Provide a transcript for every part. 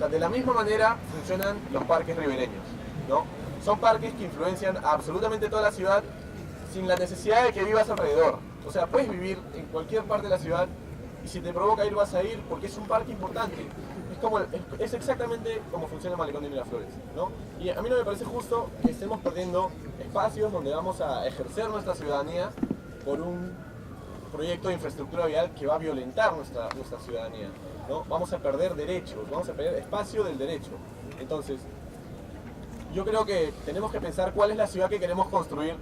sea, de la misma manera funcionan los parques ribereños, ¿no? Son parques que influencian a absolutamente toda la ciudad sin la necesidad de que vivas alrededor. O sea, puedes vivir en cualquier parte de la ciudad y si te provoca ir vas a ir porque es un parque importante. Es exactamente como funciona el Malecón de Miraflores, ¿no? Y a mí no me parece justo que estemos perdiendo espacios donde vamos a ejercer nuestra ciudadanía por un proyecto de infraestructura vial que va a violentar nuestra ciudadanía, ¿no? Vamos a perder derechos, vamos a perder espacio del derecho. Entonces, yo creo que tenemos que pensar cuál es la ciudad que queremos construir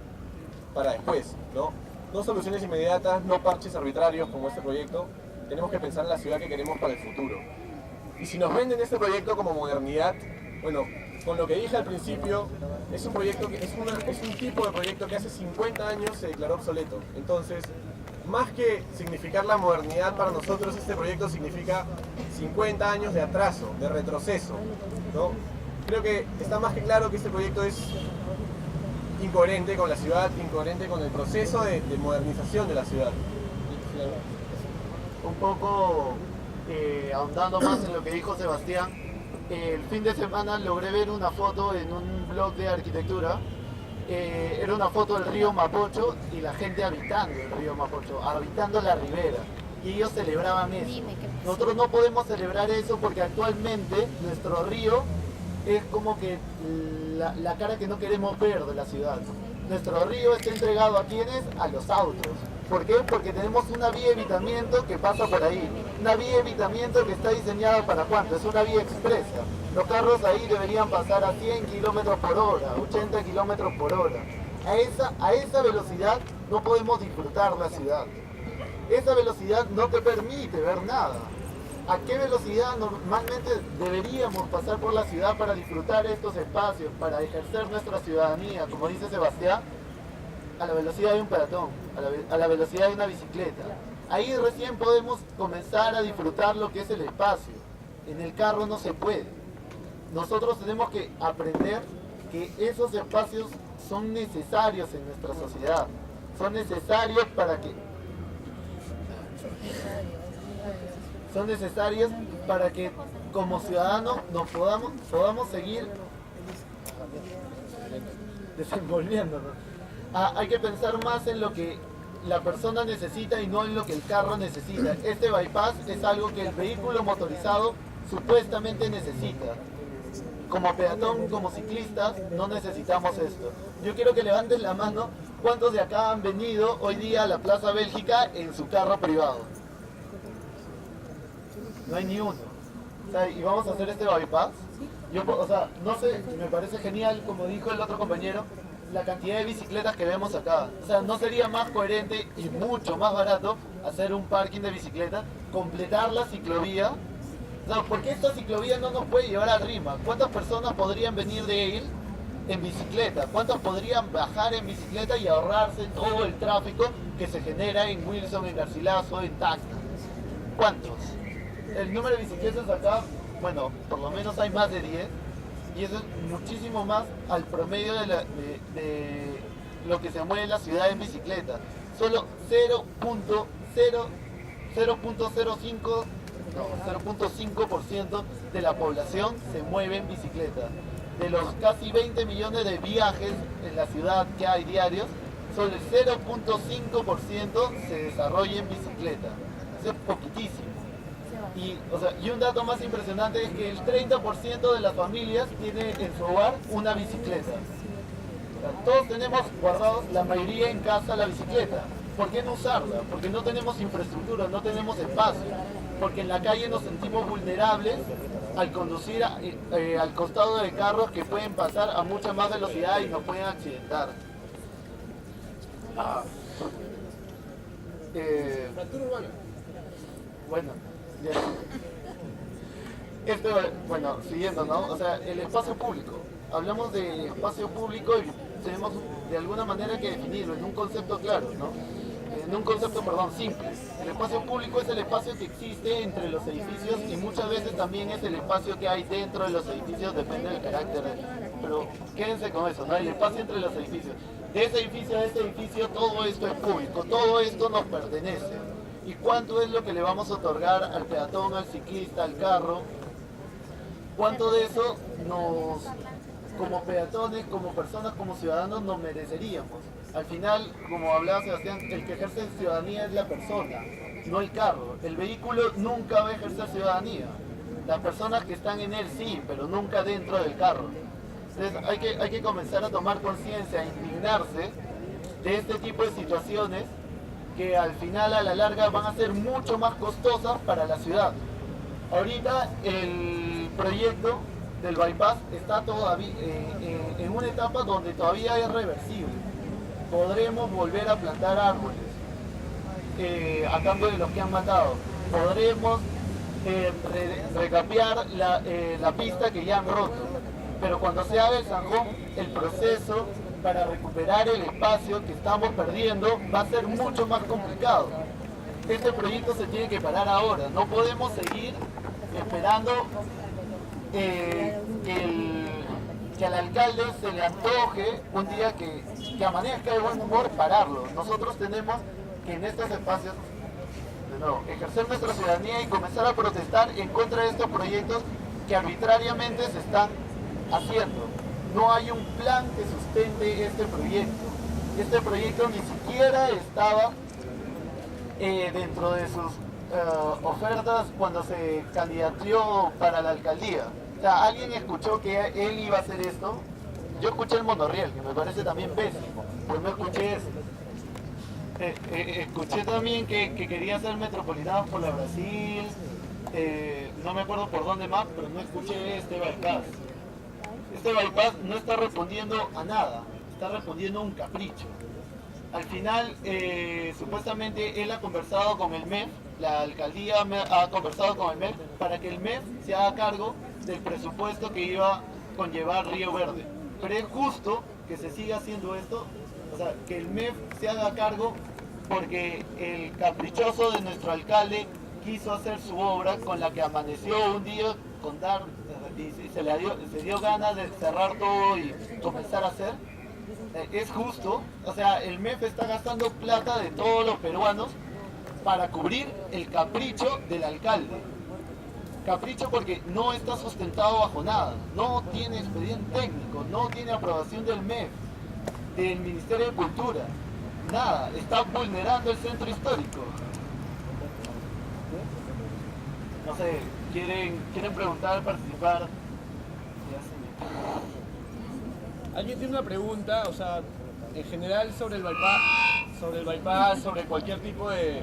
para después, ¿no? No soluciones inmediatas, no parches arbitrarios como este proyecto. Tenemos que pensar en la ciudad que queremos para el futuro. Y si nos venden este proyecto como modernidad, bueno, con lo que dije al principio, es un proyecto que es un tipo de proyecto que hace 50 años se declaró obsoleto. Entonces, más que significar la modernidad para nosotros, este proyecto significa 50 años de atraso, de retroceso, ¿no? Creo que está más que claro que este proyecto es incoherente con la ciudad, incoherente con el proceso de modernización de la ciudad. Un poco ahondando más en lo que dijo Sebastián, el fin de semana logré ver una foto en un blog de arquitectura. Era una foto del río Mapocho y la gente habitando el río Mapocho, habitando la ribera. Y ellos celebraban eso. Nosotros no podemos celebrar eso porque actualmente nuestro río es como que la cara que no queremos ver de la ciudad. Nuestro río está entregado a quienes, a los autos. ¿Por qué? Porque tenemos una vía de evitamiento que pasa por ahí. Una vía de evitamiento que está diseñada para ¿cuánto? Es una vía expresa. Los carros ahí deberían pasar a 100 kilómetros por hora, 80 kilómetros por hora. A esa velocidad no podemos disfrutar la ciudad. Esa velocidad no te permite ver nada. ¿A qué velocidad normalmente deberíamos pasar por la ciudad para disfrutar estos espacios, para ejercer nuestra ciudadanía, como dice Sebastián? A la velocidad de un peatón, a la velocidad de una bicicleta. Ahí recién podemos comenzar a disfrutar lo que es el espacio. En el carro no se puede. Nosotros tenemos que aprender que esos espacios son necesarios en nuestra sociedad. Son necesarios para que como ciudadanos nos podamos seguir desenvolviéndonos. Hay que pensar más en lo que la persona necesita y no en lo que el carro necesita. Este bypass es algo que el vehículo motorizado supuestamente necesita. Como peatón, como ciclistas, no necesitamos esto. Yo quiero que levanten la mano cuántos de acá han venido hoy día a la Plaza Bélgica en su carro privado. No hay ni uno. O sea, y vamos a hacer este bypass. No sé, me parece genial, como dijo el otro compañero, la cantidad de bicicletas que vemos acá. O sea, ¿no sería más coherente y mucho más barato hacer un parking de bicicletas, completar la ciclovía? O sea, ¿por qué esta ciclovía no nos puede llevar a Rima? ¿Cuántas personas podrían venir de él en bicicleta? ¿Cuántos podrían bajar en bicicleta y ahorrarse todo el tráfico que se genera en Wilson, en Garcilaso, en Tacna? ¿Cuántos? El número de bicicletas acá, bueno, por lo menos hay más de 10. Y eso es muchísimo más al promedio de lo que se mueve en la ciudad en bicicleta. Solo 0.05% de la población se mueve en bicicleta. De los casi 20 millones de viajes en la ciudad que hay diarios, solo el 0.5% se desarrolla en bicicleta. Eso es poquitísimo. Y un dato más impresionante es que el 30% de las familias tiene en su hogar una bicicleta. Todos tenemos guardados, la mayoría en casa, la bicicleta. ¿Por qué no usarla? Porque no tenemos infraestructura, no tenemos espacio. Porque en la calle nos sentimos vulnerables al conducir al costado de carros que pueden pasar a mucha más velocidad y nos pueden accidentar. Bueno. Siguiendo, ¿no? O sea, el espacio público. Hablamos de espacio público y tenemos de alguna manera que definirlo en un concepto claro, ¿no? En un concepto, simple. El espacio público es el espacio que existe entre los edificios y muchas veces también es el espacio que hay dentro de los edificios, depende del carácter. Pero quédense con eso, ¿no? El espacio entre los edificios. De ese edificio a este edificio, todo esto es público, todo esto nos pertenece. ¿Y cuánto es lo que le vamos a otorgar al peatón, al ciclista, al carro? ¿Cuánto de eso como peatones, como personas, como ciudadanos, nos mereceríamos? Al final, como hablaba Sebastián, el que ejerce ciudadanía es la persona, no el carro. El vehículo nunca va a ejercer ciudadanía. Las personas que están en él sí, pero nunca dentro del carro. Entonces hay que comenzar a tomar conciencia, a indignarse de este tipo de situaciones que al final, a la larga, van a ser mucho más costosas para la ciudad. Ahorita el proyecto del bypass está todavía en una etapa donde todavía es reversible. Podremos volver a plantar árboles a cambio de los que han matado. Podremos recapear la pista que ya han roto. Pero cuando se haga el zanjón, el proceso para recuperar el espacio que estamos perdiendo va a ser mucho más complicado. Este proyecto se tiene que parar ahora. No podemos seguir esperando que al alcalde se le antoje un día que amanezca de buen humor pararlo. Nosotros tenemos que en estos espacios ejercer nuestra ciudadanía y comenzar a protestar en contra de estos proyectos que arbitrariamente se están haciendo. No hay un plan que sustente este proyecto. Este proyecto ni siquiera estaba dentro de sus ofertas cuando se candidateó para la alcaldía. O sea, ¿alguien escuchó que él iba a hacer esto? Yo escuché el monorriel, que me parece también pésimo, pero no escuché eso. Escuché también que quería hacer metropolitanos por la Brasil, no me acuerdo por dónde más, pero no escuché este bypass. Este bypass no está respondiendo a nada, está respondiendo a un capricho. Al final, supuestamente él ha conversado con el MEF, la alcaldía ha conversado con el MEF para que el MEF se haga cargo del presupuesto que iba a conllevar Río Verde. Pero es justo que se siga haciendo esto, o sea, que el MEF se haga cargo porque el caprichoso de nuestro alcalde quiso hacer su obra con la que amaneció un día con dar y se dio ganas de cerrar todo y comenzar a hacer. Es justo, o sea, el MEF está gastando plata de todos los peruanos para cubrir el capricho del alcalde. Capricho porque no está sustentado bajo nada, no tiene expediente técnico, no tiene aprobación del MEF, del Ministerio de Cultura, nada, está vulnerando el centro histórico. No sé, ¿quieren preguntar, participar? ¿Alguien tiene una pregunta, o sea, en general sobre el bypass, sobre cualquier tipo de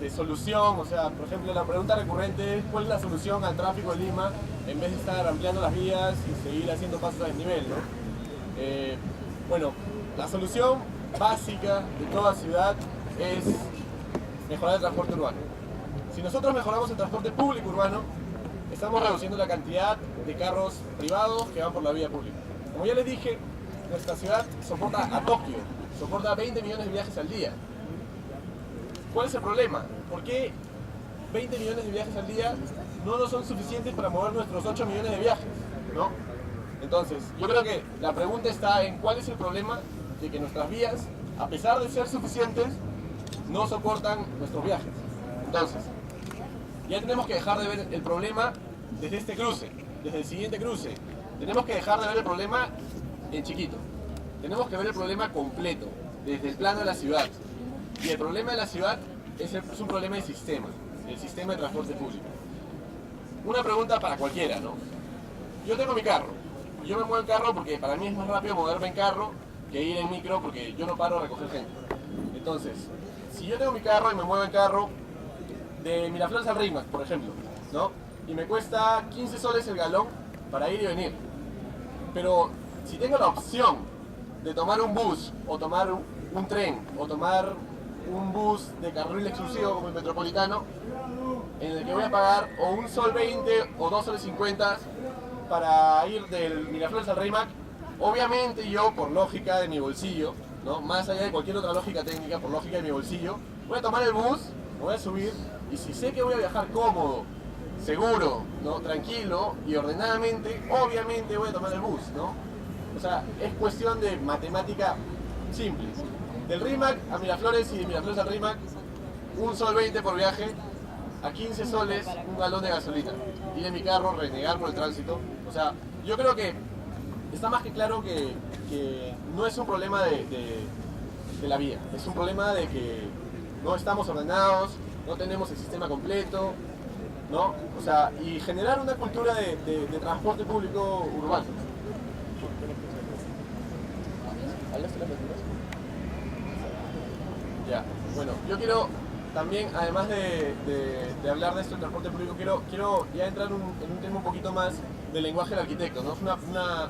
solución? O sea, por ejemplo, la pregunta recurrente es ¿cuál es la solución al tráfico de Lima en vez de estar ampliando las vías y seguir haciendo pasos a desnivel, ¿no? Bueno, la solución básica de toda ciudad es mejorar el transporte urbano. Si nosotros mejoramos el transporte público urbano, estamos reduciendo la cantidad de carros privados que van por la vía pública. Como ya les dije, nuestra ciudad soporta a Tokio, soporta 20 millones de viajes al día. ¿Cuál es el problema? ¿Por qué 20 millones de viajes al día no nos son suficientes para mover nuestros 8 millones de viajes? ¿No? Entonces, yo creo que la pregunta está en cuál es el problema de que nuestras vías, a pesar de ser suficientes, no soportan nuestros viajes. Entonces, ya tenemos que dejar de ver el problema desde este cruce, desde el siguiente cruce. Tenemos que dejar de ver el problema en chiquito. Tenemos que ver el problema completo, desde el plano de la ciudad. Y el problema de la ciudad es un problema de sistema, el sistema de transporte público. Una pregunta para cualquiera, ¿no? Yo tengo mi carro. Yo me muevo en carro porque para mí es más rápido moverme en carro que ir en micro porque yo no paro a recoger gente. Entonces, si yo tengo mi carro y me muevo en carro de Miraflores al Rímac, por ejemplo, ¿no? Y me cuesta 15 soles el galón para ir y venir. Pero si tengo la opción de tomar un bus o tomar un tren o tomar un bus de carril exclusivo como el Metropolitano, en el que voy a pagar o un sol 20 o 2 soles 50 para ir del Miraflores al Rímac, obviamente yo, por lógica de mi bolsillo, ¿no? Más allá de cualquier otra lógica técnica, por lógica de mi bolsillo, voy a tomar el bus, me voy a subir, y si sé que voy a viajar cómodo, seguro, ¿no? Tranquilo y ordenadamente, obviamente voy a tomar el bus, ¿no? O sea, es cuestión de matemática simple. Del Rímac a Miraflores y de Miraflores al Rímac, un sol 20 por viaje, a 15 soles un galón de gasolina, ir en mi carro, renegar por el tránsito. O sea, yo creo que está más que claro que no es un problema de la vía, es un problema de que no estamos ordenados, no tenemos el sistema completo, ¿no? O sea, y generar una cultura de transporte público urbano. ¿Hablaste las lecturas? Ya, bueno, yo quiero también, además de hablar de esto del transporte público, quiero ya entrar en un tema un poquito más del lenguaje del arquitecto, ¿no? Es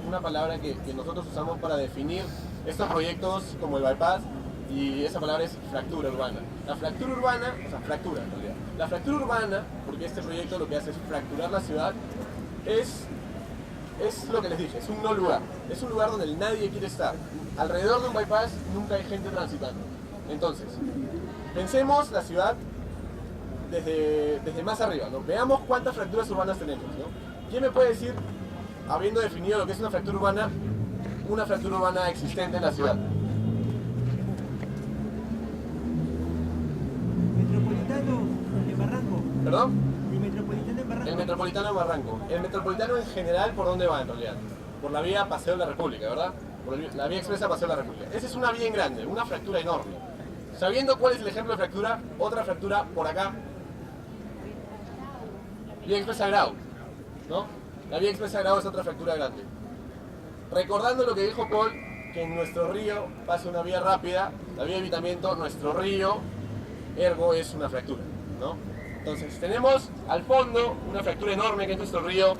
una palabra que nosotros usamos para definir estos proyectos como el bypass, y esa palabra es fractura urbana. La fractura urbana, o sea, fractura en realidad. La fractura urbana, porque este proyecto lo que hace es fracturar la ciudad, es lo que les dije, es un no lugar. Es un lugar donde nadie quiere estar. Alrededor de un bypass nunca hay gente transitando. Entonces, pensemos la ciudad desde más arriba, ¿no? Veamos cuántas fracturas urbanas tenemos, ¿no? ¿Quién me puede decir, habiendo definido lo que es una fractura urbana existente en la ciudad? Metropolitano en Barranco. ¿Perdón? El Metropolitano en Barranco. El Metropolitano en Barranco. El Metropolitano en general, ¿por dónde va en realidad? Por la vía Paseo de la República, ¿verdad? Por la vía expresa Paseo de la República. Esa es una vía en grande, una fractura enorme. Sabiendo cuál es el ejemplo de fractura, otra fractura por acá. Vía expresa Grau, ¿no? La vía expresa Grau es otra fractura grande. Recordando lo que dijo Paul, que en nuestro río pasa una vía rápida, la vía de evitamiento, nuestro río, ergo es una fractura, ¿no? Entonces tenemos al fondo una fractura enorme que es nuestro río,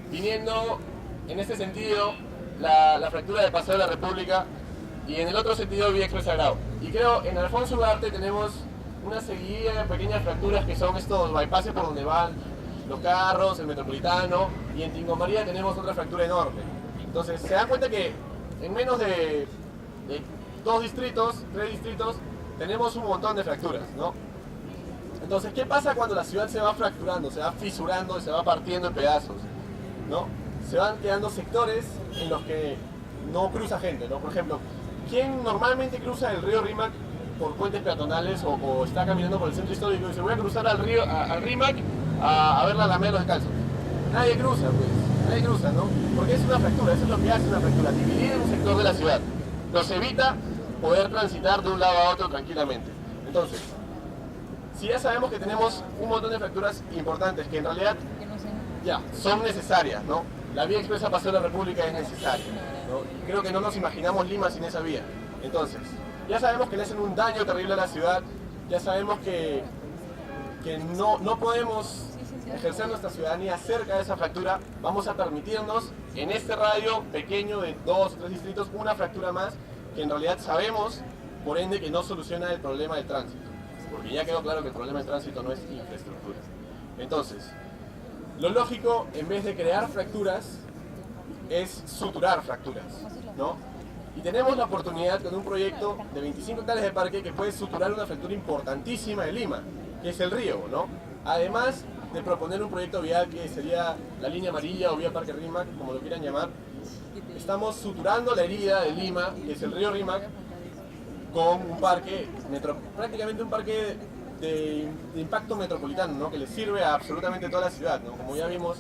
viniendo en este sentido la fractura de Paseo de la República y en el otro sentido vía expresa Grau. Y creo en Alfonso Ugarte tenemos una seguidilla de pequeñas fracturas que son estos bypasses por donde van los carros, el Metropolitano, y en Tingo María tenemos otra fractura enorme. Entonces se dan cuenta que en menos de 2 distritos, 3 distritos, tenemos un montón de fracturas, ¿no? Entonces, ¿qué pasa cuando la ciudad se va fracturando, se va fisurando, se va partiendo en pedazos, ¿no? Se van quedando sectores en los que no cruza gente, ¿no? Por ejemplo, ¿quién normalmente cruza el río Rímac por puentes peatonales o está caminando por el centro histórico y dice voy a cruzar al Rímac a ver la Alameda de los Descalzos? Nadie cruza, pues, nadie cruza, ¿no? Porque es una fractura, eso es lo que hace una fractura, dividir un sector de la ciudad. Nos evita poder transitar de un lado a otro tranquilamente. Entonces, si ya sabemos que tenemos un montón de fracturas importantes que en realidad ya son necesarias, ¿no? La vía expresa Paseo de la República es necesaria, ¿no? Y creo que no nos imaginamos Lima sin esa vía. Entonces, ya sabemos que le hacen un daño terrible a la ciudad, ya sabemos que no podemos ejercer nuestra ciudadanía cerca de esa fractura. Vamos a permitirnos en este radio pequeño de 2 o 3 distritos una fractura más que en realidad sabemos, por ende, que no soluciona el problema del tránsito. Porque ya quedó claro que el problema del tránsito no es infraestructura. Entonces, lo lógico, en vez de crear fracturas, es suturar fracturas, ¿no? Y tenemos la oportunidad con un proyecto de 25 hectáreas de parque que puede suturar una fractura importantísima de Lima, que es el río, ¿no? Además de proponer un proyecto vial que sería la línea amarilla o vía Parque Rímac, como lo quieran llamar, estamos suturando la herida de Lima, que es el río Rímac, con un parque, prácticamente un parque de impacto metropolitano, ¿no? Que le sirve a absolutamente toda la ciudad, ¿no? Como ya vimos,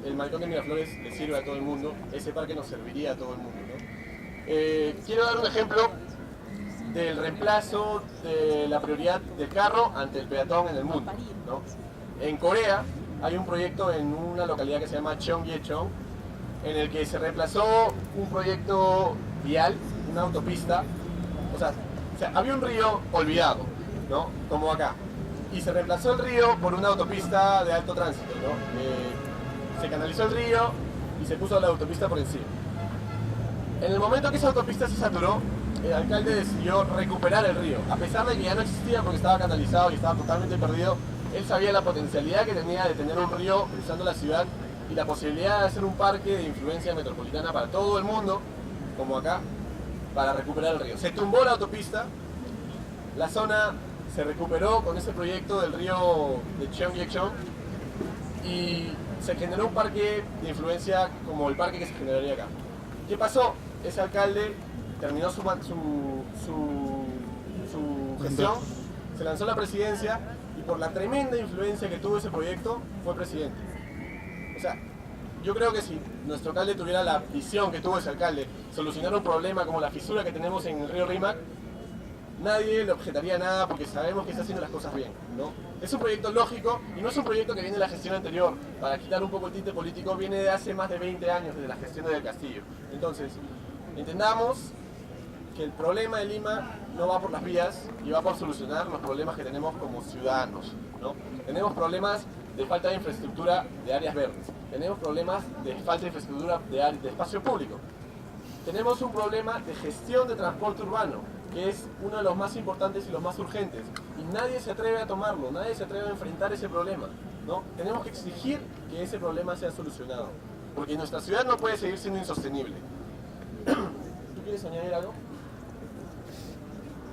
el malecón de Miraflores le sirve a todo el mundo, ese parque nos serviría a todo el mundo, ¿no? Quiero dar un ejemplo del reemplazo de la prioridad del carro ante el peatón en el mundo, ¿no? En Corea hay un proyecto en una localidad que se llama Cheongyecheon, en el que se reemplazó un proyecto vial, una autopista, o sea, había un río olvidado, ¿no? Como acá, y se reemplazó el río por una autopista de alto tránsito, ¿no? Se canalizó el río y se puso la autopista por encima. En el momento que esa autopista se saturó, el alcalde decidió recuperar el río, a pesar de que ya no existía porque estaba canalizado y estaba totalmente perdido. Él sabía la potencialidad que tenía de tener un río cruzando la ciudad y la posibilidad de hacer un parque de influencia metropolitana para todo el mundo, como acá, para recuperar el río. Se tumbó la autopista, la zona se recuperó con ese proyecto del río de Cheongyecheon y se generó un parque de influencia como el parque que se generaría acá. ¿Qué pasó? Ese alcalde terminó su gestión, se lanzó a la presidencia y por la tremenda influencia que tuvo ese proyecto, fue presidente. O sea, yo creo que si nuestro alcalde tuviera la visión que tuvo ese alcalde, solucionar un problema como la fisura que tenemos en el río Rímac, nadie le objetaría nada porque sabemos que está haciendo las cosas bien, ¿no? Es un proyecto lógico y no es un proyecto que viene de la gestión anterior. Para quitar un poco el tinte político, viene de hace más de 20 años, desde la gestión del Castillo. Entonces, entendamos que el problema de Lima no va por las vías y va por solucionar los problemas que tenemos como ciudadanos, ¿no? Tenemos problemas de falta de infraestructura de áreas verdes, tenemos problemas de falta de infraestructura de espacio público, tenemos un problema de gestión de transporte urbano, que es uno de los más importantes y los más urgentes, y nadie se atreve a tomarlo, nadie se atreve a enfrentar ese problema, ¿no? Tenemos que exigir que ese problema sea solucionado, porque nuestra ciudad no puede seguir siendo insostenible. ¿Tú quieres añadir algo?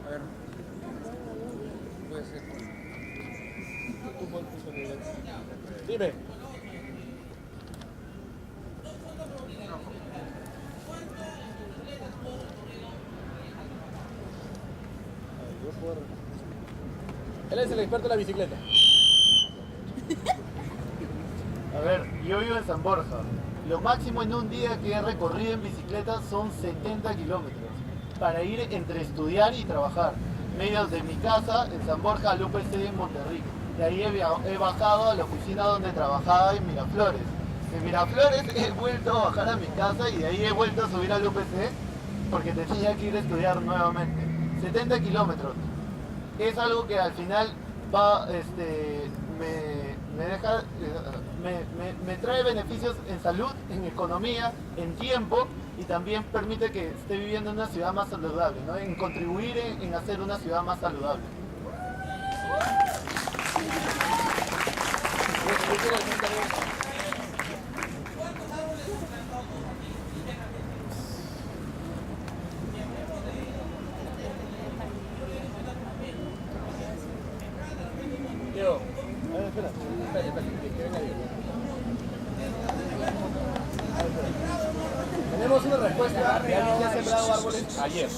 A ver, puede ser. Dime. Él es el experto de la bicicleta. A ver, yo vivo en San Borja. Lo máximo en un día que he recorrido en bicicleta son 70 kilómetros para ir entre estudiar y trabajar. Medio de mi casa en San Borja al UPC en Monterrey. De ahí he bajado a la oficina donde trabajaba en Miraflores. En Miraflores he vuelto a bajar a mi casa y de ahí he vuelto a subir al UPC porque tenía que ir a estudiar nuevamente. 70 kilómetros. Es algo que al final va, me trae beneficios en salud, en economía, en tiempo y también permite que esté viviendo en una ciudad más saludable, ¿no? En contribuir en hacer una ciudad más saludable. Diego, a ver, espera, que venga Diego. Tenemos una respuesta de alguien que ha sembrado árboles ayer.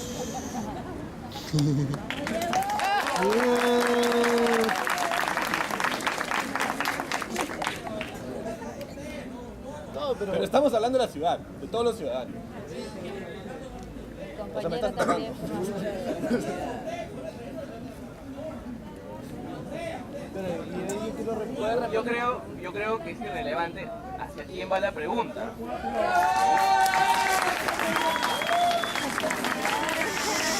No, pero estamos hablando de la ciudad, de todos los ciudadanos. O sea, me estás tapando. Yo creo que es irrelevante hacia quién va la pregunta.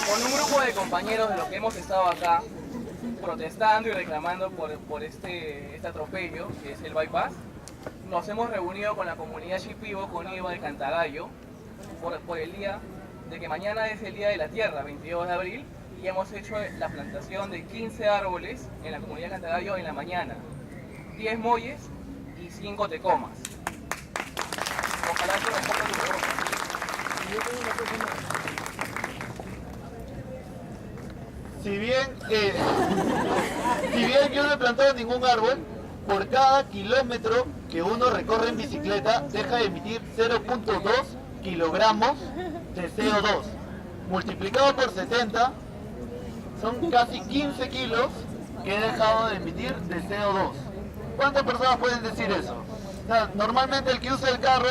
Con un grupo de compañeros de los que hemos estado acá protestando y reclamando por este atropello que es el bypass, nos hemos reunido con la comunidad Shipibo, con Iba de Cantagallo, por el día de que mañana es el Día de la Tierra, 22 de abril, y hemos hecho la plantación de 15 árboles en la comunidad de Cantagallo en la mañana, 10 molles y 5 tecomas. Ojalá se responda tu pregunta. Si bien yo no he plantado ningún árbol, por cada kilómetro que uno recorre en bicicleta deja de emitir 0.2 kilogramos de CO2. Multiplicado por 70, son casi 15 kilos que he dejado de emitir de CO2. ¿Cuántas personas pueden decir eso? O sea, normalmente el que usa el carro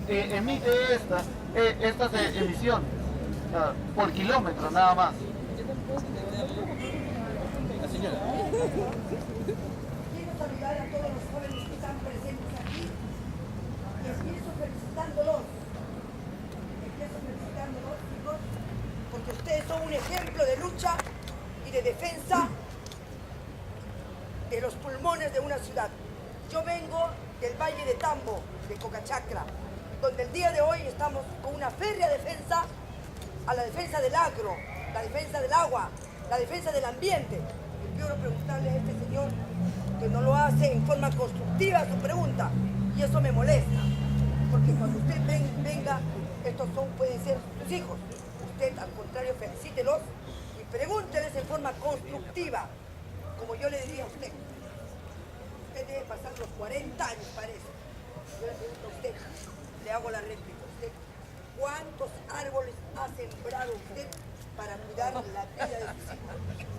emite estas emisiones, o sea, por kilómetro nada más. La señora. Quiero saludar a todos los jóvenes que están presentes aquí y empiezo felicitándolos. Chicos, porque ustedes son un ejemplo de lucha y de defensa de los pulmones de una ciudad. Yo vengo del Valle de Tambo, de Cocachacra, donde el día de hoy estamos con una férrea defensa a la defensa del agro, la defensa del agua, la defensa del ambiente. Y quiero preguntarle a este señor que no lo hace en forma constructiva su pregunta, y eso me molesta, porque cuando usted venga, estos pueden ser sus hijos. Usted, al contrario, felicítelos y pregúnteles en forma constructiva, como yo le diría a usted. Usted debe pasar los 40 años, parece. Yo le pregunto a usted, le hago la réplica a usted. ¿Cuántos árboles ha sembrado usted para cuidar la vida de sus hijos?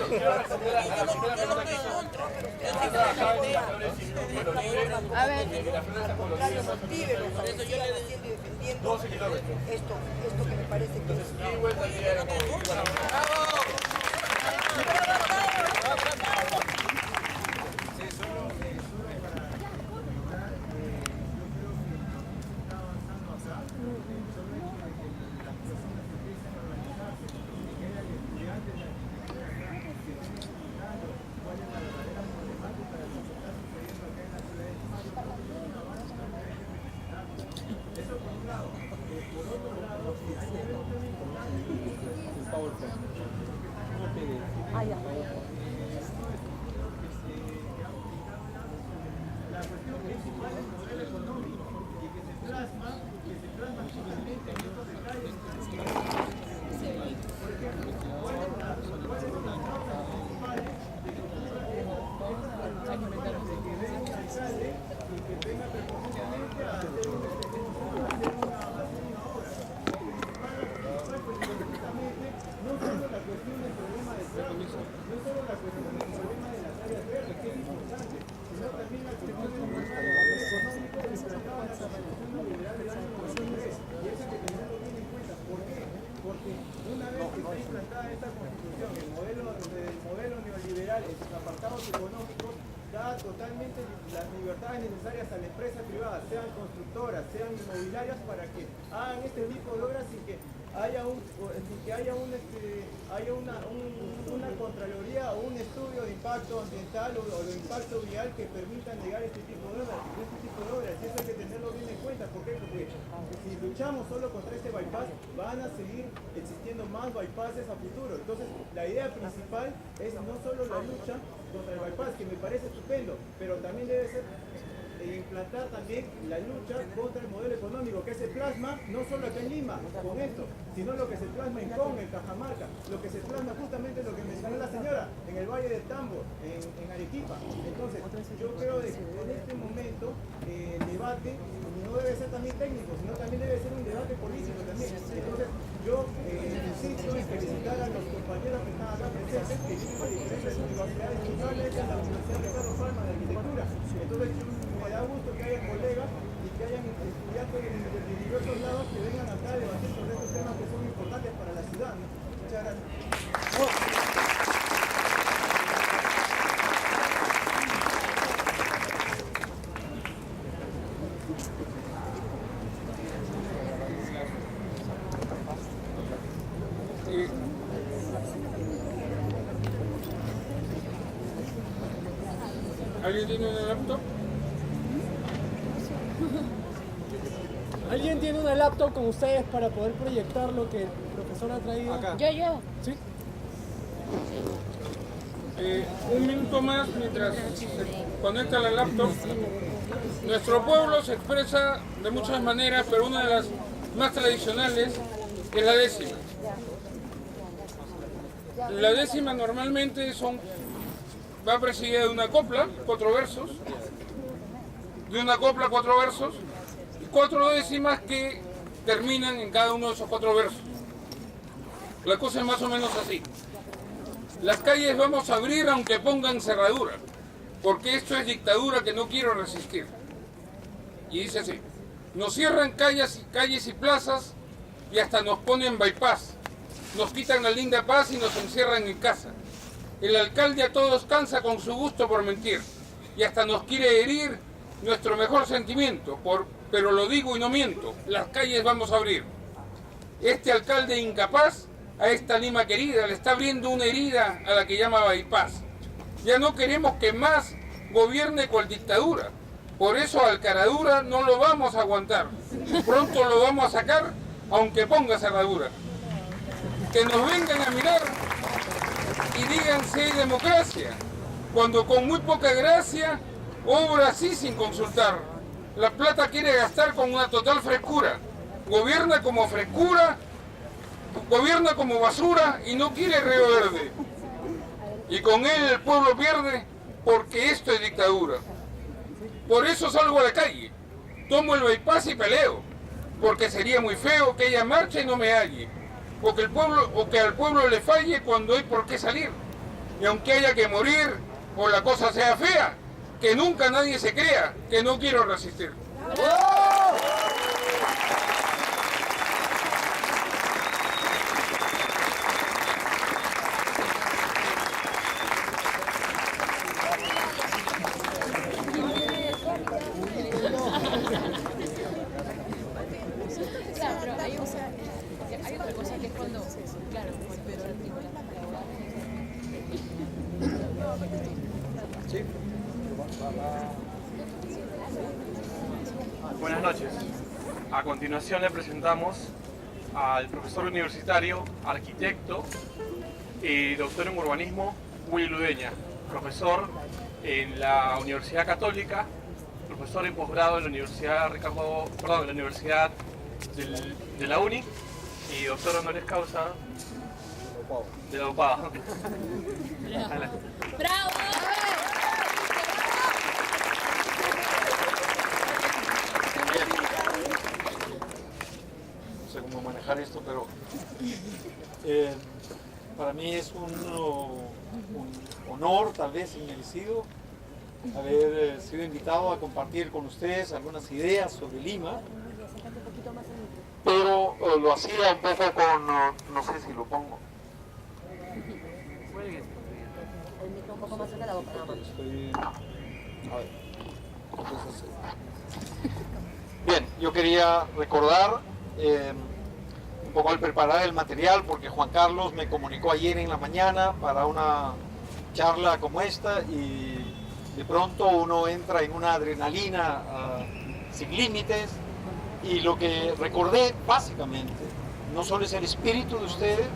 A ver. Por eso yo le defiendo y defendiendo 12 kilómetros. esto que me parece que es. Y vuelta al día de la comunidad. Totalmente las libertades necesarias a la empresa privada, sean constructoras, sean inmobiliarias, para que hagan este tipo de obras sin que haya una contraloría o un estudio de impacto ambiental o de impacto vial que permitan negar este tipo de obras. Y eso hay que tenerlo bien en cuenta. ¿Por qué? Porque si luchamos solo contra este bypass, van a seguir existiendo más bypasses a futuro. Entonces, la idea principal es no solo la lucha contra el bypass, que me parece estupendo, pero también debe ser implantar también la lucha contra el modelo económico que se plasma no solo acá en Lima con esto, sino lo que se plasma en Conga, en Cajamarca, lo que se plasma justamente lo que mencionó la señora en el Valle del Tambo, en Arequipa. Entonces yo creo que en este momento el debate no debe ser también técnico, sino también debe ser un debate político también. Entonces yo insisto en felicitar a los compañeros que están acá presentes, que vienen de diferentes universidades locales, a la Universidad Ricardo Palma de Arquitectura. Entonces me da gusto que haya colegas y que hayan estudiantes de diversos lados que vengan acá a debatir sobre estos temas que son importantes para la ciudad, ¿no? Muchas gracias. ¿Alguien tiene una laptop? ¿Alguien tiene una laptop con ustedes para poder proyectar lo que el profesor ha traído? Acá. Yo. ¿Sí? Un minuto más mientras se conecta la laptop. Nuestro pueblo se expresa de muchas maneras, pero una de las más tradicionales es la décima. La décima normalmente va precedida de una copla, 4 versos, de una copla 4 versos, y 4 décimas que terminan en cada uno de esos 4 versos. La cosa es más o menos así. Las calles vamos a abrir aunque pongan cerradura, porque esto es dictadura que no quiero resistir. Y dice así: nos cierran calles y plazas y hasta nos ponen bypass. Nos quitan la linda paz y nos encierran en casa. El alcalde a todos cansa con su gusto por mentir y hasta nos quiere herir nuestro mejor sentimiento, pero lo digo y no miento, las calles vamos a abrir. Este alcalde incapaz a esta Lima querida le está abriendo una herida a la que llama bypass. Ya no queremos que más gobierne cual dictadura, por eso al caradura no lo vamos a aguantar, pronto lo vamos a sacar aunque ponga cerradura. Que nos vengan a mirar y digan si hay democracia, cuando con muy poca gracia obra así sin consultar. La plata quiere gastar con una total frescura, gobierna como frescura, gobierna como basura y no quiere Río Verde. Y con él el pueblo pierde porque esto es dictadura. Por eso salgo a la calle, tomo el bypass y peleo, porque sería muy feo que ella marche y no me halle. O que al pueblo le falle cuando hay por qué salir. Y aunque haya que morir o la cosa sea fea, que nunca nadie se crea que no quiero resistir. Claro, pero hay otra cosa que es cuando, claro, pero articulan la palabra. Sí. Buenas noches. A continuación le presentamos al profesor universitario, arquitecto y doctor en urbanismo, Willy Ludeña, profesor en la Universidad Católica, profesor en posgrado en la Universidad en la Universidad de la UNI y doctor honoris causa de la UPAD. ¡Bravo! No sé cómo manejar esto, pero para mí es un honor, tal vez inmerecido, haber sido invitado a compartir con ustedes algunas ideas sobre Lima, pero lo hacía un poco con, no sé si lo pongo. El micro un poco más cerca de la boca, nada más. A ver. Entonces, bien, yo quería recordar un poco al preparar el material, porque Juan Carlos me comunicó ayer en la mañana para una charla como esta y de pronto uno entra en una adrenalina sin límites, y lo que recordé básicamente no solo es el espíritu de ustedes,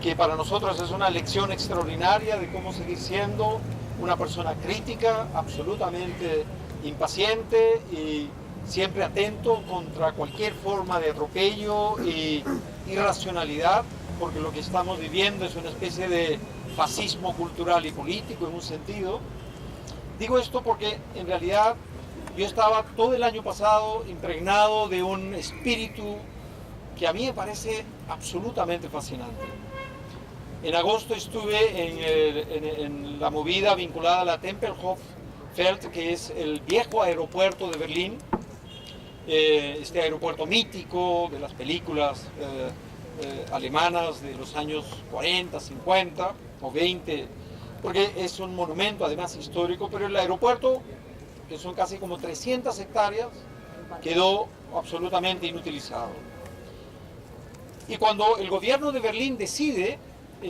que para nosotros es una lección extraordinaria de cómo seguir siendo una persona crítica, absolutamente impaciente y siempre atento contra cualquier forma de atropello y irracionalidad, porque lo que estamos viviendo es una especie de fascismo cultural y político en un sentido. Digo esto porque en realidad yo estaba todo el año pasado impregnado de un espíritu que a mí me parece absolutamente fascinante. En agosto estuve en la movida vinculada a la Tempelhof-Feld, que es el viejo aeropuerto de Berlín, este aeropuerto mítico de las películas alemanas de los años 40, 50 o 20, porque es un monumento además histórico, pero el aeropuerto, que son casi como 300 hectáreas, quedó absolutamente inutilizado. Y cuando el gobierno de Berlín decide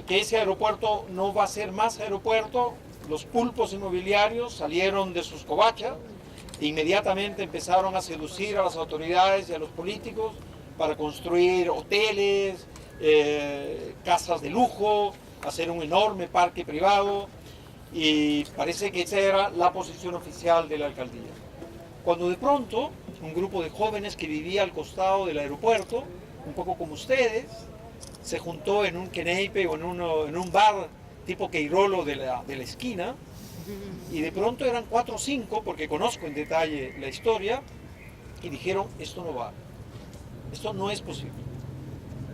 que ese aeropuerto no va a ser más aeropuerto, los pulpos inmobiliarios salieron de sus covachas e inmediatamente empezaron a seducir a las autoridades y a los políticos para construir hoteles, casas de lujo, hacer un enorme parque privado, y parece que esa era la posición oficial de la alcaldía. Cuando de pronto un grupo de jóvenes que vivía al costado del aeropuerto, un poco como ustedes, se juntó en un Kneipe o en un bar tipo Queirolo de la esquina, y de pronto eran 4 o 5, porque conozco en detalle la historia, y dijeron: esto no va, esto no es posible.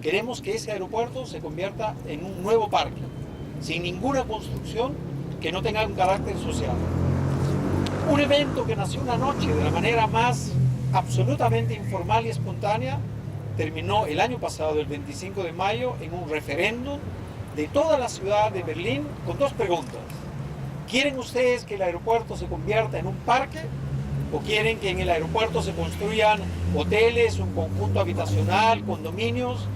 Queremos que ese aeropuerto se convierta en un nuevo parque, sin ninguna construcción que no tenga un carácter social. Un evento que nació una noche de la manera más absolutamente informal y espontánea, terminó el año pasado, el 25 de mayo, en un referéndum de toda la ciudad de Berlín con 2 preguntas. ¿Quieren ustedes que el aeropuerto se convierta en un parque? ¿O quieren que en el aeropuerto se construyan hoteles, un conjunto habitacional, condominios?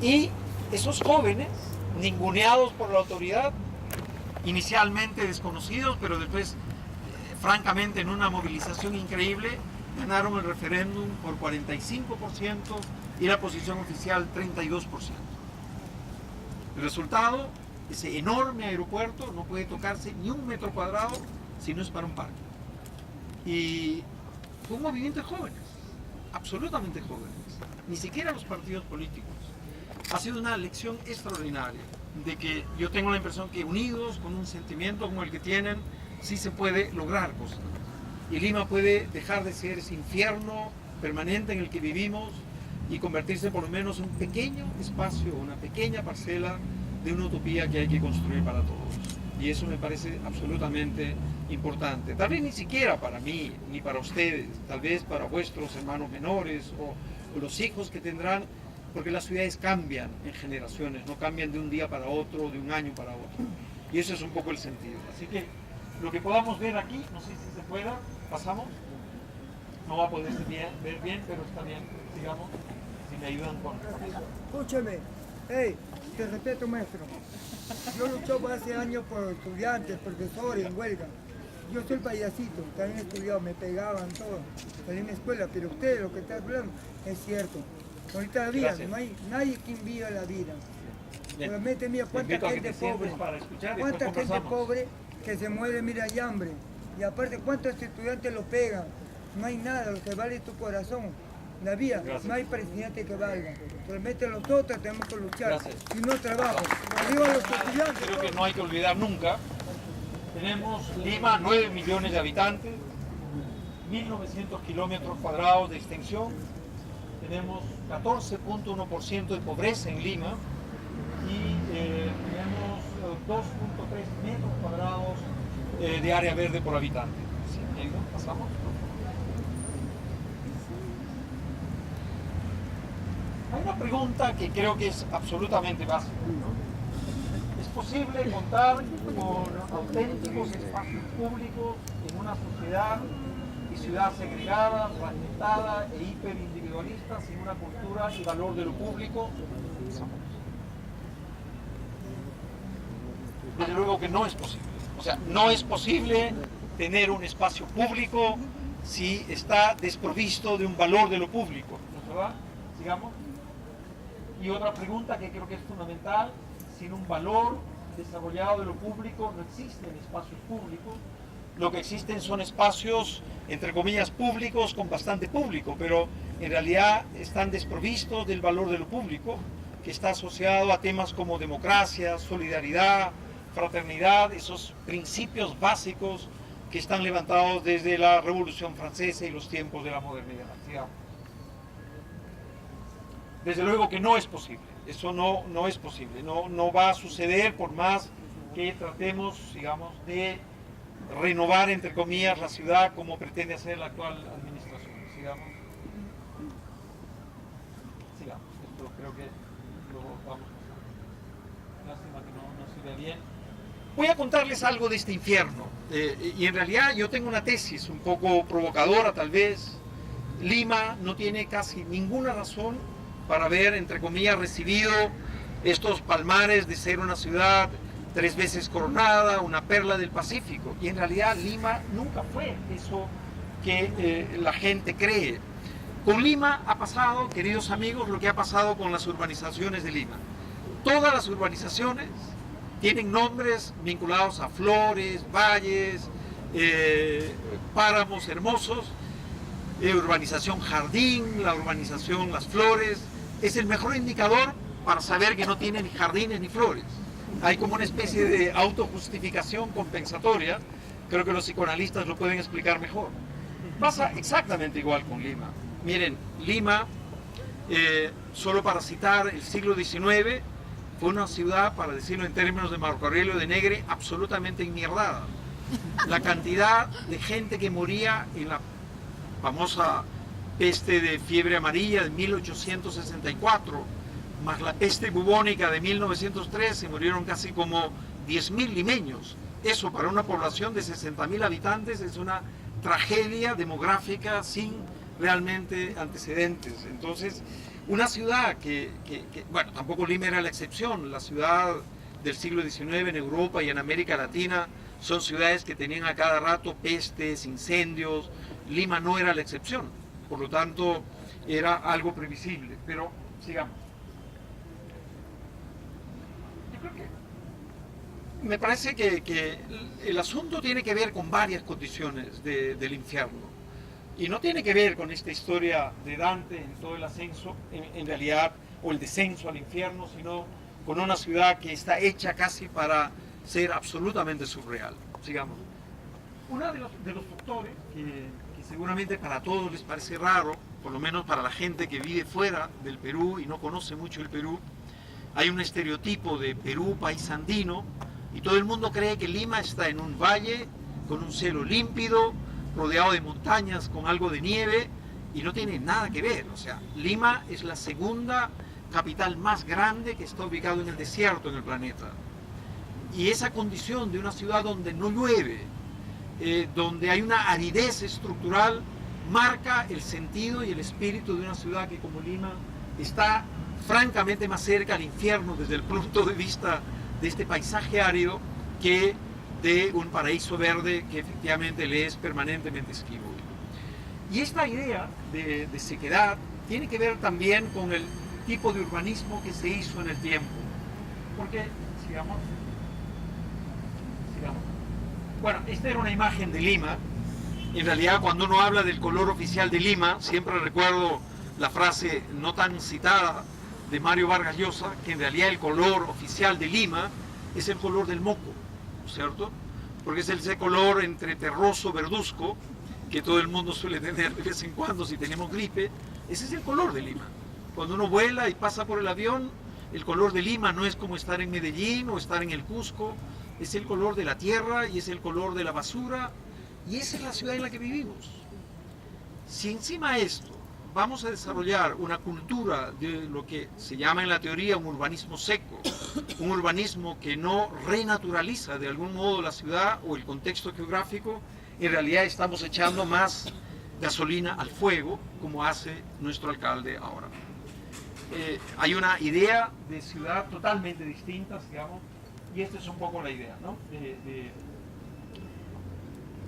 Y esos jóvenes, ninguneados por la autoridad, inicialmente desconocidos, pero después, francamente, en una movilización increíble, ganaron el referéndum por 45% y la posición oficial 32%. El resultado, ese enorme aeropuerto no puede tocarse ni 1 metro cuadrado si no es para un parque. Y fue un movimiento de jóvenes, absolutamente jóvenes, ni siquiera los partidos políticos. Ha sido una lección extraordinaria de que yo tengo la impresión que unidos con un sentimiento como el que tienen, sí se puede lograr cosas. Y Lima puede dejar de ser ese infierno permanente en el que vivimos y convertirse por lo menos en un pequeño espacio, una pequeña parcela de una utopía que hay que construir para todos. Y eso me parece absolutamente importante. Tal vez ni siquiera para mí, ni para ustedes, tal vez para vuestros hermanos menores o los hijos que tendrán, porque las ciudades cambian en generaciones, no cambian de un día para otro, de un año para otro. Y eso es un poco el sentido. Así que lo que podamos ver aquí, no sé si se pueda, pasamos. No va a poderse ver bien, pero está bien, sigamos, si me ayudan con... Escúcheme, hey, te respeto, maestro. Yo lucho hace años por estudiantes, profesores en huelga. Yo soy payasito, también he estudiado, me pegaban todo, salí en la escuela, pero usted lo que está hablando es cierto. Ahorita la vida, Gracias. no hay nadie que viva la vida. Bien. Solamente mira cuánta gente pobre, cuánta gente pobre que se muere, mira, hay hambre. Y aparte cuántos estudiantes lo pegan. No hay nada, lo que vale es tu corazón. La vida, no hay presidente que valga. Solamente nosotros tenemos que luchar. Gracias. Si no trabajo, arriba los estudiantes. Creo que no hay que olvidar nunca. Tenemos Lima, 9 millones de habitantes, 1.900 kilómetros cuadrados de extensión. Tenemos 14.1% de pobreza en Lima y tenemos 2.3 metros cuadrados de área verde por habitante. ¿Sí? ¿Pasamos? Hay una pregunta que creo que es absolutamente básica, ¿no? ¿Es posible contar con auténticos espacios públicos en una sociedad y ciudad segregada, fragmentada e hiperindividualista, sin una cultura y valor de lo público? Desde luego que no es posible. O sea, no es posible tener un espacio público si está desprovisto de un valor de lo público. ¿No es verdad? Sigamos. Y otra pregunta que creo que es fundamental: sin un valor desarrollado de lo público no existen espacios públicos. Lo que existen son espacios, entre comillas, públicos con bastante público, pero en realidad están desprovistos del valor de lo público, que está asociado a temas como democracia, solidaridad, fraternidad, esos principios básicos que están levantados desde la Revolución Francesa y los tiempos de la modernidad. Digamos. Desde luego que no es posible, eso no es posible, no va a suceder por más que tratemos, digamos, de renovar, entre comillas, la ciudad como pretende hacer la actual administración. Sigamos. Esto creo que lo vamos a... Lástima que no se vea bien. Voy a contarles algo de este infierno, y en realidad yo tengo una tesis un poco provocadora tal vez. Lima no tiene casi ninguna razón para haber, entre comillas, recibido estos palmares de ser una ciudad 3 veces coronada, una perla del Pacífico. Y en realidad Lima nunca fue eso que la gente cree. Con Lima ha pasado, queridos amigos, lo que ha pasado con las urbanizaciones de Lima. Todas las urbanizaciones tienen nombres vinculados a flores, valles, páramos hermosos, urbanización Jardín, la urbanización Las Flores. Es el mejor indicador para saber que no tiene ni jardines ni flores. Hay como una especie de autojustificación compensatoria. Creo que los psicoanalistas lo pueden explicar mejor. Pasa exactamente igual con Lima. Miren, Lima, solo para citar el siglo XIX, fue una ciudad, para decirlo en términos de Marco Aurelio de Negri, absolutamente enmierdada. La cantidad de gente que moría en la famosa peste de fiebre amarilla de 1864, más la peste bubónica de 1903, se murieron casi como 10.000 limeños. Eso para una población de 60.000 habitantes es una tragedia demográfica sin realmente antecedentes. Entonces, una ciudad bueno, tampoco Lima era la excepción. La ciudad del siglo XIX en Europa y en América Latina son ciudades que tenían a cada rato pestes, incendios. Lima no era la excepción, por lo tanto era algo previsible. Pero sigamos. Yo creo que me parece que el asunto tiene que ver con varias condiciones del infierno. Y no tiene que ver con esta historia de Dante en todo el ascenso, en realidad, o el descenso al infierno, sino con una ciudad que está hecha casi para ser absolutamente surreal. Sigamos. Uno de los factores que seguramente para todos les parece raro, por lo menos para la gente que vive fuera del Perú y no conoce mucho el Perú, hay un estereotipo de Perú país andino, Y todo el mundo cree que Lima está en un valle, con un cielo límpido, rodeado de montañas, con algo de nieve, y no tiene nada que ver. O sea, Lima es la segunda capital más grande que está ubicado en el desierto en el planeta. Y esa condición de una ciudad donde no llueve, donde hay una aridez estructural, marca el sentido y el espíritu de una ciudad que, como Lima, está francamente más cerca al infierno desde el punto de vista de este paisaje árido que de un paraíso verde que efectivamente le es permanentemente esquivo. Y esta idea de sequedad tiene que ver también con el tipo de urbanismo que se hizo en el tiempo. Porque, sigamos. Bueno, esta era una imagen de Lima. En realidad, cuando uno habla del color oficial de Lima, siempre recuerdo la frase no tan citada de Mario Vargas Llosa, que en realidad el color oficial de Lima es el color del moco, ¿cierto? Porque es ese color entre terroso, verduzco, que todo el mundo suele tener de vez en cuando si tenemos gripe. Ese es el color de Lima. Cuando uno vuela y pasa por el avión, el color de Lima no es como estar en Medellín o estar en el Cusco, es el color de la tierra y es el color de la basura, y esa es la ciudad en la que vivimos. Si encima de esto vamos a desarrollar una cultura de lo que se llama en la teoría un urbanismo seco, un urbanismo que no renaturaliza de algún modo la ciudad o el contexto geográfico, en realidad estamos echando más gasolina al fuego, como hace nuestro alcalde ahora. Hay una idea de ciudad totalmente distinta, digamos, y esta es un poco la idea, ¿no?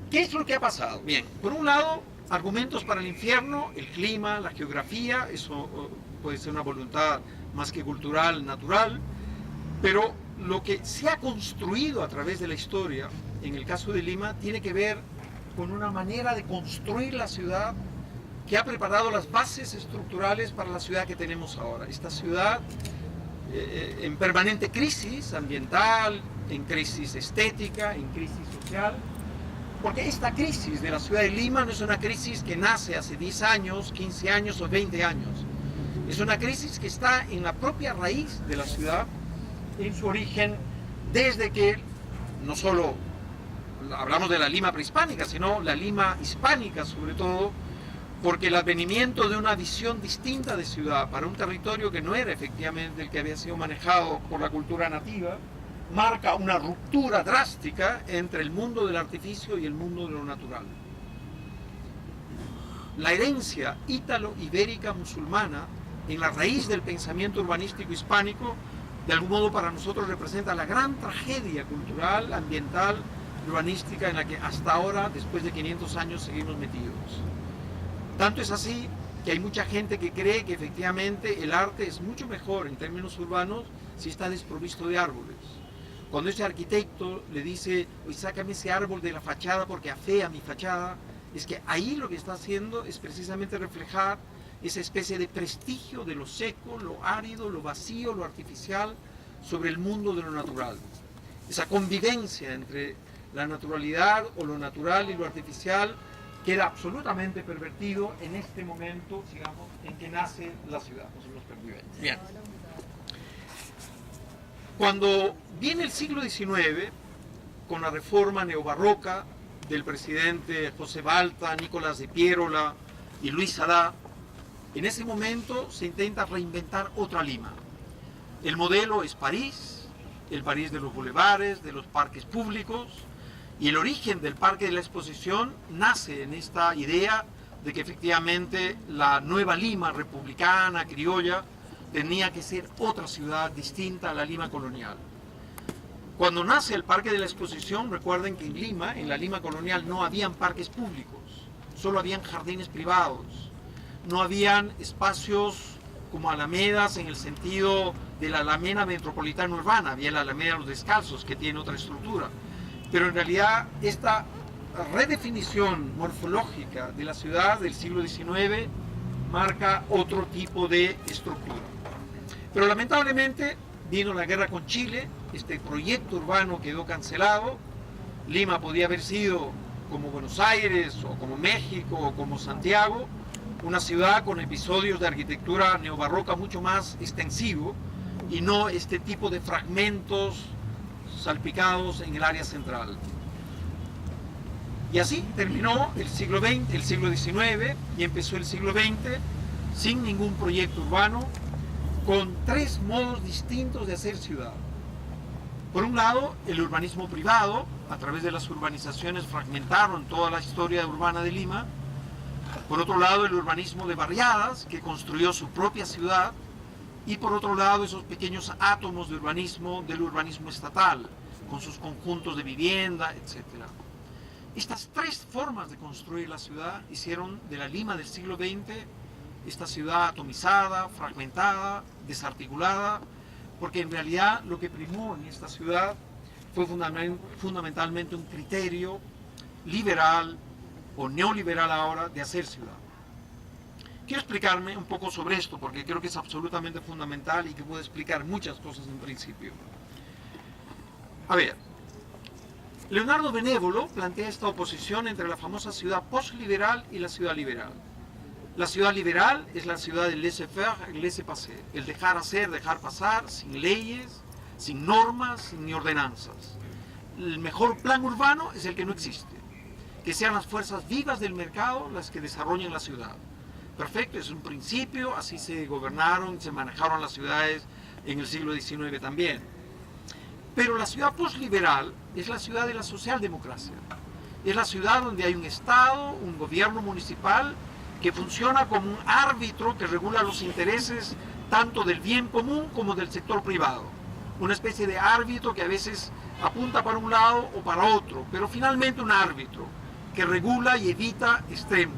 ¿Qué es lo que ha pasado? Bien, por un lado, argumentos para el infierno, el clima, la geografía, eso puede ser una voluntad más que cultural, natural, pero lo que se ha construido a través de la historia, en el caso de Lima, tiene que ver con una manera de construir la ciudad que ha preparado las bases estructurales para la ciudad que tenemos ahora. Esta ciudad en permanente crisis ambiental, en crisis estética, en crisis social, porque esta crisis de la ciudad de Lima no es una crisis que nace hace 10 años, 15 años o 20 años. Es una crisis que está en la propia raíz de la ciudad, en su origen, desde que no solo hablamos de la Lima prehispánica, sino la Lima hispánica sobre todo, porque el advenimiento de una visión distinta de ciudad para un territorio que no era efectivamente el que había sido manejado por la cultura nativa, marca una ruptura drástica entre el mundo del artificio y el mundo de lo natural. La herencia ítalo-ibérica musulmana en la raíz del pensamiento urbanístico hispánico, de algún modo para nosotros representa la gran tragedia cultural, ambiental, urbanística en la que hasta ahora, después de 500 años, seguimos metidos. Tanto es así que hay mucha gente que cree que efectivamente el arte es mucho mejor en términos urbanos si está desprovisto de árboles. Cuando ese arquitecto le dice, oye, sácame ese árbol de la fachada porque afea mi fachada, es que ahí lo que está haciendo es precisamente reflejar esa especie de prestigio de lo seco, lo árido, lo vacío, lo artificial sobre el mundo de lo natural. Esa convivencia entre la naturalidad o lo natural y lo artificial queda absolutamente pervertido en este momento, digamos, en que nace la ciudad. Bien. Cuando viene el siglo XIX, con la reforma neobarroca del presidente José Balta, Nicolás de Piérola y Luis Adá, en ese momento se intenta reinventar otra Lima. El modelo es París, el París de los bulevares, de los parques públicos, y el origen del Parque de la Exposición nace en esta idea de que efectivamente la nueva Lima republicana, criolla, tenía que ser otra ciudad distinta a la Lima colonial. Cuando nace el Parque de la Exposición, recuerden que en Lima, en la Lima colonial, no habían parques públicos, solo habían jardines privados, no habían espacios como alamedas en el sentido de la alameda metropolitana urbana, había la alameda de los Descalzos, que tiene otra estructura. Pero en realidad esta redefinición morfológica de la ciudad del siglo XIX marca otro tipo de estructura. Pero lamentablemente vino la guerra con Chile, este proyecto urbano quedó cancelado, Lima podía haber sido como Buenos Aires o como México o como Santiago, una ciudad con episodios de arquitectura neobarroca mucho más extensivo y no este tipo de fragmentos salpicados en el área central. Y así terminó el siglo XX, el siglo XIX, y empezó el siglo XX sin ningún proyecto urbano, con tres modos distintos de hacer ciudad. Por un lado, el urbanismo privado, a través de las urbanizaciones fragmentaron toda la historia urbana de Lima. Por otro lado, el urbanismo de barriadas, que construyó su propia ciudad. Y por otro lado, esos pequeños átomos de urbanismo, del urbanismo estatal, con sus conjuntos de vivienda, etc. Estas tres formas de construir la ciudad hicieron de la Lima del siglo XX esta ciudad atomizada, fragmentada, desarticulada, porque en realidad lo que primó en esta ciudad fue fundamentalmente un criterio liberal o neoliberal ahora de hacer ciudad. Quiero explicarme un poco sobre esto porque creo que es absolutamente fundamental y que puede explicar muchas cosas en principio. A ver, Leonardo Benévolo plantea esta oposición entre la famosa ciudad postliberal y la ciudad liberal. La ciudad liberal es la ciudad del laissez-faire, el laissez-passer, el dejar hacer, dejar pasar, sin leyes, sin normas, sin ordenanzas. El mejor plan urbano es el que no existe, que sean las fuerzas vivas del mercado las que desarrollen la ciudad. Perfecto, es un principio, así se gobernaron, se manejaron las ciudades en el siglo XIX también. Pero la ciudad postliberal es la ciudad de la socialdemocracia. Es la ciudad donde hay un Estado, un gobierno municipal, que funciona como un árbitro que regula los intereses tanto del bien común como del sector privado. Una especie de árbitro que a veces apunta para un lado o para otro, pero finalmente un árbitro que regula y evita extremos.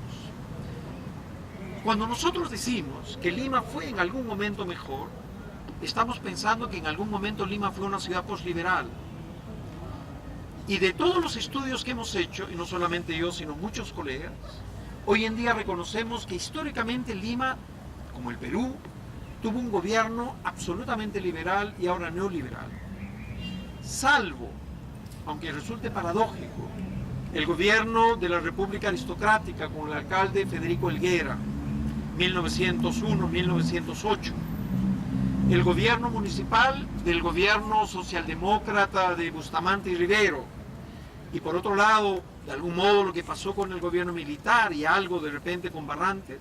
Cuando nosotros decimos que Lima fue en algún momento mejor, estamos pensando que en algún momento Lima fue una ciudad postliberal. Y de todos los estudios que hemos hecho, y no solamente yo, sino muchos colegas, hoy en día reconocemos que históricamente Lima, como el Perú, tuvo un gobierno absolutamente liberal y ahora neoliberal. Salvo, aunque resulte paradójico, el gobierno de la República Aristocrática con el alcalde Federico Helguera, 1901-1908. El gobierno municipal del gobierno socialdemócrata de Bustamante y Rivero. Y por otro lado, de algún modo lo que pasó con el gobierno militar y algo de repente con Barrantes,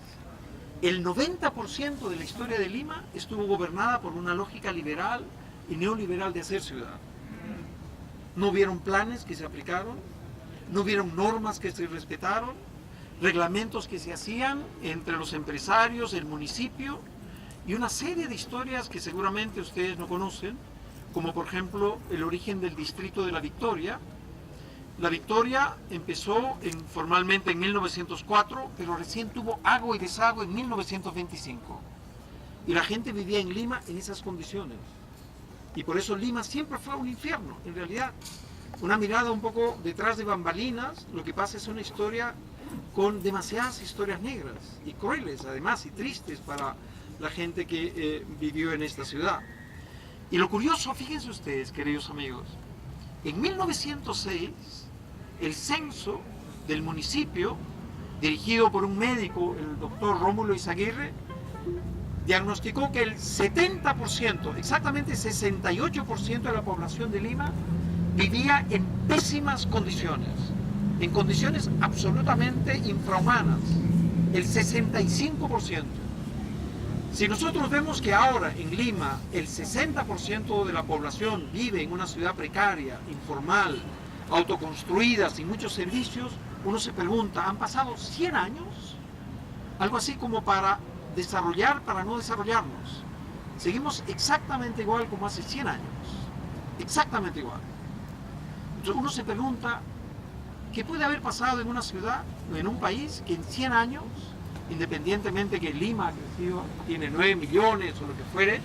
el 90% de la historia de Lima estuvo gobernada por una lógica liberal y neoliberal de hacer ciudad. No hubieron planes que se aplicaron, no hubieron normas que se respetaron, reglamentos que se hacían entre los empresarios, el municipio y una serie de historias que seguramente ustedes no conocen, como por ejemplo el origen del distrito de La Victoria. La Victoria empezó formalmente en 1904, pero recién tuvo agua y desagüe en 1925. Y la gente vivía en Lima en esas condiciones. Y por eso Lima siempre fue un infierno, en realidad. Una mirada un poco detrás de bambalinas, lo que pasa es una historia con demasiadas historias negras y crueles, además, y tristes para la gente que vivió en esta ciudad. Y lo curioso, fíjense ustedes, queridos amigos, en 1906, el censo del municipio, dirigido por un médico, el doctor Rómulo Izaguirre, diagnosticó que el 70%, exactamente 68% de la población de Lima vivía en pésimas condiciones, en condiciones absolutamente infrahumanas, el 65%. Si nosotros vemos que ahora en Lima el 60% de la población vive en una ciudad precaria, informal, autoconstruida, sin muchos servicios, uno se pregunta, ¿han pasado 100 años? Algo así como para desarrollar, para no desarrollarnos. Seguimos exactamente igual como hace 100 años, exactamente igual. Entonces uno se pregunta, ¿qué puede haber pasado en una ciudad, en un país que en 100 años, independientemente que Lima ha crecido, tiene 9 millones o lo que fuere,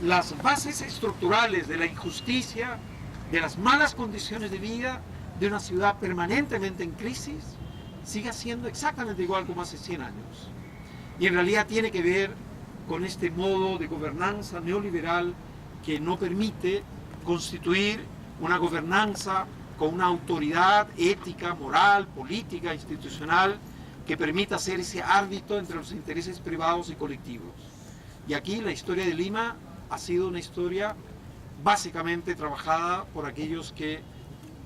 las bases estructurales de la injusticia, de las malas condiciones de vida, de una ciudad permanentemente en crisis, siga siendo exactamente igual como hace 100 años? Y en realidad tiene que ver con este modo de gobernanza neoliberal que no permite constituir una gobernanza con una autoridad ética, moral, política, institucional, que permita ser ese árbitro entre los intereses privados y colectivos. Y aquí la historia de Lima ha sido una historia básicamente trabajada por aquellos que,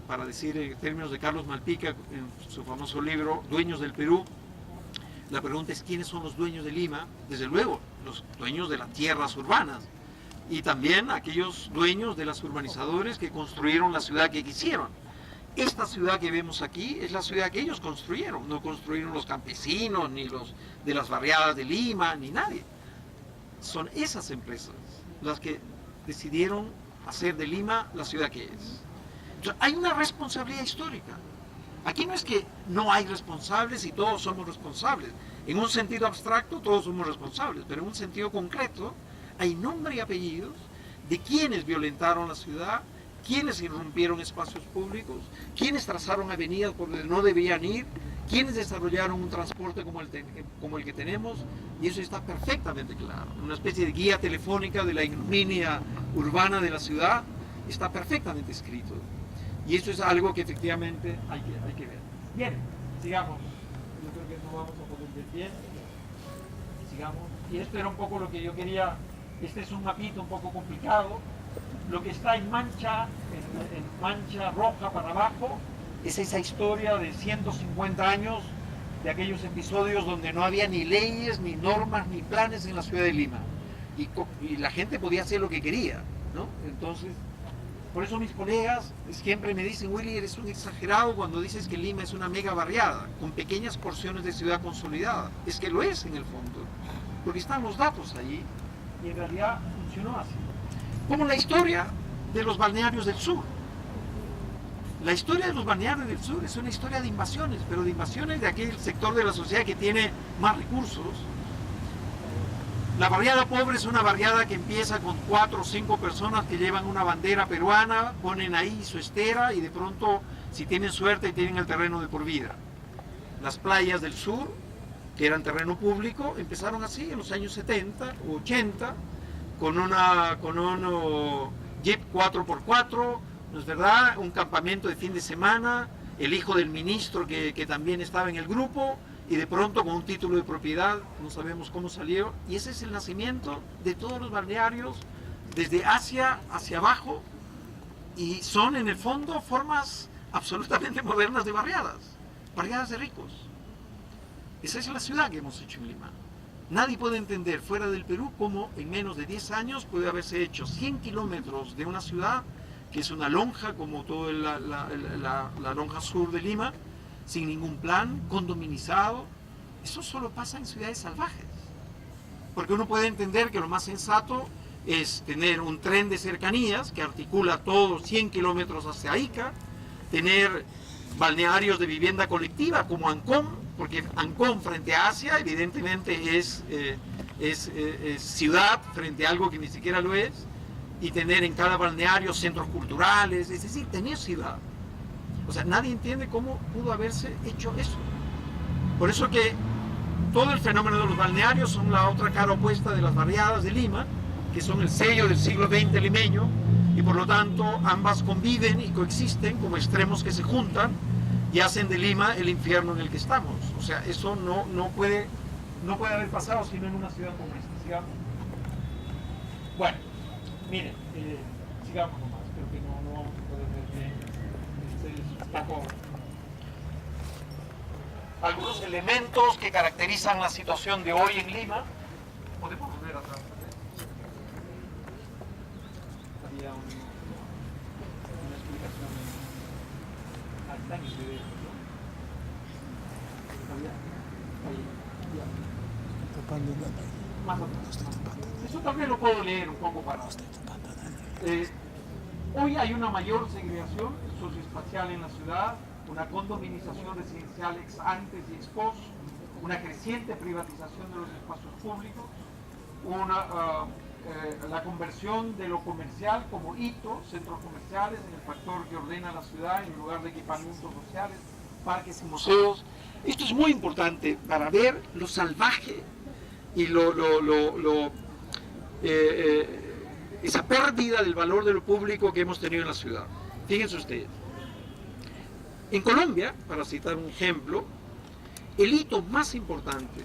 para decir en términos de Carlos Malpica, en su famoso libro Dueños del Perú, la pregunta es ¿quiénes son los dueños de Lima? Desde luego, los dueños de las tierras urbanas y también aquellos dueños de las urbanizadores que construyeron la ciudad que quisieron. Esta ciudad que vemos aquí es la ciudad que ellos construyeron, no construyeron los campesinos, ni los de las barriadas de Lima, ni nadie. Son esas empresas las que decidieron hacer de Lima la ciudad que es. Entonces, hay una responsabilidad histórica. Aquí no es que no hay responsables y todos somos responsables. En un sentido abstracto todos somos responsables, pero en un sentido concreto hay nombre y apellidos de quienes violentaron la ciudad, quienes irrumpieron espacios públicos, quienes trazaron avenidas por donde no debían ir, quienes desarrollaron un transporte como el que tenemos, y eso está perfectamente claro. Una especie de guía telefónica de la ignominia urbana de la ciudad está perfectamente escrito. Y eso es algo que efectivamente hay que ver. Bien, sigamos. Yo creo que no vamos a poder ver bien. Sigamos. Y esto era un poco lo que yo quería. Este es un mapito un poco complicado. Lo que está en mancha roja para abajo es esa historia de 150 años de aquellos episodios donde no había ni leyes, ni normas, ni planes en la ciudad de Lima. Y la gente podía hacer lo que quería, ¿no? Entonces, por eso mis colegas siempre me dicen, Willy, eres un exagerado cuando dices que Lima es una mega barriada, con pequeñas porciones de ciudad consolidada. Es que lo es en el fondo, porque están los datos allí, y en realidad funcionó así. Como la historia de los balnearios del sur. La historia de los balnearios del sur es una historia de invasiones, pero de invasiones de aquel sector de la sociedad que tiene más recursos. La barriada pobre es una barriada que empieza con 4 o 5 personas que llevan una bandera peruana, ponen ahí su estera y de pronto, si tienen suerte, tienen el terreno de por vida. Las playas del sur, que eran terreno público, empezaron así en los años 70 o 80, con un Jeep 4x4, ¿no es verdad? Un campamento de fin de semana, el hijo del ministro que también estaba en el grupo, y de pronto con un título de propiedad, no sabemos cómo salió, y ese es el nacimiento de todos los balnearios, desde Asia hacia abajo, y son en el fondo formas absolutamente modernas de barriadas de ricos. Esa es la ciudad que hemos hecho en Lima. Nadie puede entender fuera del Perú cómo en menos de 10 años puede haberse hecho 100 kilómetros de una ciudad, que es una lonja como toda la lonja sur de Lima, sin ningún plan, condominizado. Eso solo pasa en ciudades salvajes. Porque uno puede entender que lo más sensato es tener un tren de cercanías que articula todos 100 kilómetros hacia Ica, tener balnearios de vivienda colectiva como Ancón, porque Ancón frente a Asia evidentemente es ciudad frente a algo que ni siquiera lo es, y tener en cada balneario centros culturales, es decir, tener ciudad. O sea, nadie entiende cómo pudo haberse hecho eso. Por eso que todo el fenómeno de los balnearios son la otra cara opuesta de las barriadas de Lima, que son el sello del siglo XX limeño, y por lo tanto ambas conviven y coexisten como extremos que se juntan y hacen de Lima el infierno en el que estamos. O sea, eso no puede haber pasado sino en una ciudad como esta. Sigamos. Bueno, miren, sigamos nomás, creo que no vamos a poder ver bien. Algunos elementos que caracterizan la situación de hoy en Lima. Podemos ver atrás. Había una explicación. Ahí está en el video. Más atrás. Eso también lo puedo leer un poco para. Hoy hay una mayor segregación socioespacial en la ciudad, una condominización residencial ex antes y ex post, una creciente privatización de los espacios públicos, la conversión de lo comercial como hito, centros comerciales, en el factor que ordena la ciudad en lugar de equipamientos sociales, parques y museos. Esto es muy importante para ver lo salvaje y esa pérdida del valor de lo público que hemos tenido en la ciudad. Fíjense ustedes. En Colombia, para citar un ejemplo, el hito más importante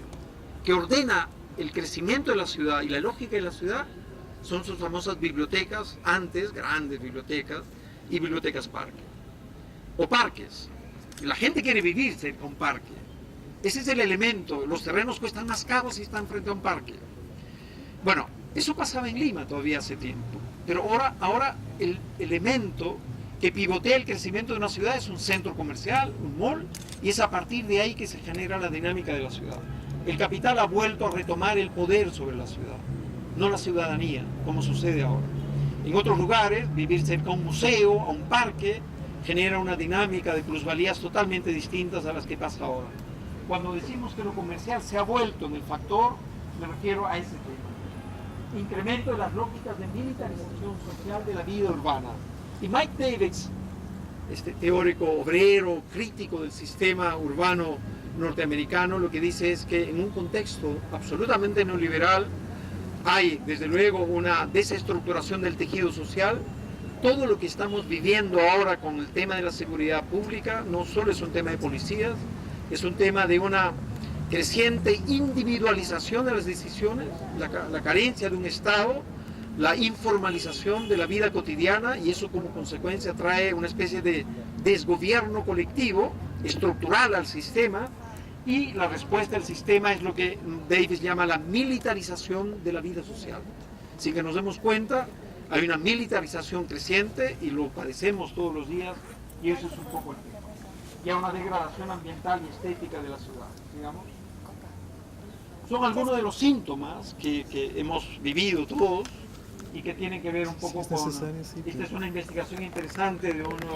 que ordena el crecimiento de la ciudad y la lógica de la ciudad son sus famosas bibliotecas, antes grandes bibliotecas, y bibliotecas parque. O parques. La gente quiere vivir cerca de un parque. Ese es el elemento. Los terrenos cuestan más caros si están frente a un parque. Bueno, eso pasaba en Lima todavía hace tiempo. Pero ahora el elemento que pivotea el crecimiento de una ciudad es un centro comercial, un mall, y es a partir de ahí que se genera la dinámica de la ciudad. El capital ha vuelto a retomar el poder sobre la ciudad, no la ciudadanía, como sucede ahora. En otros lugares, vivir cerca a un museo, a un parque, genera una dinámica de plusvalías totalmente distintas a las que pasa ahora. Cuando decimos que lo comercial se ha vuelto en el factor, me refiero a ese tema. Incremento de las lógicas de militarización social de la vida urbana. Y Mike Davis, este teórico obrero, crítico del sistema urbano norteamericano, lo que dice es que en un contexto absolutamente neoliberal hay desde luego una desestructuración del tejido social. Todo lo que estamos viviendo ahora con el tema de la seguridad pública no solo es un tema de policías, es un tema de una creciente individualización de las decisiones, la carencia de un Estado, la informalización de la vida cotidiana, y eso como consecuencia trae una especie de desgobierno colectivo estructural al sistema, y la respuesta del sistema es lo que Davis llama la militarización de la vida social. Sin que nos demos cuenta, hay una militarización creciente y lo padecemos todos los días, y eso es un poco el tema. Y hay una degradación ambiental y estética de la ciudad, digamos. Son algunos de los síntomas que hemos vivido todos y que tienen que ver un poco con... Esta es una investigación interesante de uno...